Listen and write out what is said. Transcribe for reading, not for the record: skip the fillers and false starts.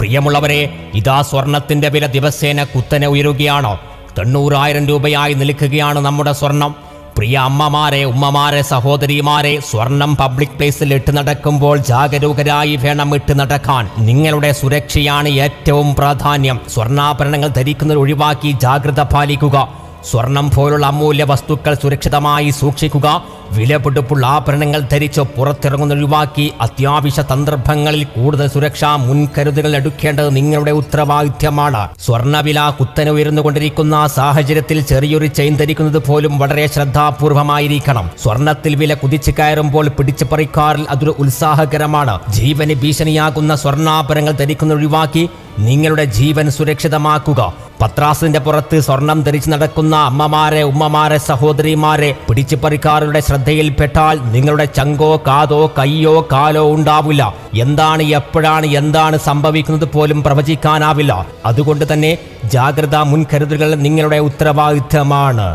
പ്രിയമുള്ളവരെ, ഇതാ സ്വർണത്തിന്റെ വില ദിവസേന കുത്തനെ ഉയരുകയാണ്. 90,000 രൂപയായി നിൽക്കുകയാണ് നമ്മുടെ സ്വർണം. പ്രിയ അമ്മമാരെ, ഉമ്മമാരെ, സഹോദരിമാരെ, സ്വർണം പബ്ലിക് പ്ലേസിൽ ഇട്ട് നടക്കുമ്പോൾ ജാഗരൂകരായി വേണം ഇട്ട് നടക്കാൻ. നിങ്ങളുടെ സുരക്ഷയാണ് ഏറ്റവും പ്രാധാന്യം. സ്വർണ്ണാഭരണങ്ങൾ ധരിക്കുന്നത് ഒഴിവാക്കി ജാഗ്രത പാലിക്കുക. സ്വർണം പോലുള്ള അമൂല്യ വസ്തുക്കൾ സുരക്ഷിതമായി സൂക്ഷിക്കുക. വിലപിടിപ്പുള്ള ആഭരണങ്ങൾ ധരിച്ച് പുറത്തിറങ്ങുന്ന ഒഴിവാക്കി അത്യാവശ്യ സന്ദർഭങ്ങളിൽ കൂടുതൽ സുരക്ഷാ മുൻകരുതലുകൾ എടുക്കേണ്ടത് നിങ്ങളുടെ ഉത്തരവാദിത്യമാണ്. സ്വർണ്ണവില കുത്തനെ ഉയർന്നുകൊണ്ടിരിക്കുന്ന സാഹചര്യത്തിൽ ചെറിയൊരു ചെയിൻ ധരിക്കുന്നത് പോലും വളരെ ശ്രദ്ധാപൂർവമായിരിക്കണം. സ്വർണത്തിൽ വില കുതിച്ചു കയറുമ്പോൾ പിടിച്ചു പറിക്കാറിൽ അതൊരു ഉത്സാഹകരമാണ്. ജീവന് ഭീഷണിയാകുന്ന സ്വർണ്ണാഭരണങ്ങൾ ധരിക്കുന്ന ഒഴിവാക്കി നിങ്ങളുടെ ജീവൻ സുരക്ഷിതമാക്കുക. പത്രാസിന്റെ പുറത്ത് സ്വർണം ധരിച്ചു നടക്കുന്ന അമ്മമാരെ, ഉമ്മമാരെ, സഹോദരിമാരെ, പിടിച്ചുപറിക്കാരുടെ ശ്രദ്ധയിൽപ്പെട്ടാൽ നിങ്ങളുടെ ചങ്കോ കാതോ കയ്യോ കാലോ ഉണ്ടാവില്ല. എന്താണ്, എപ്പോഴാണ്, എന്താണ് സംഭവിക്കുന്നത് പോലും പ്രവചിക്കാനാവില്ല. അതുകൊണ്ട് തന്നെ ജാഗ്രതാ മുൻകരുതലുകൾ നിങ്ങളുടെ ഉത്തരവാദിത്തമാണ്.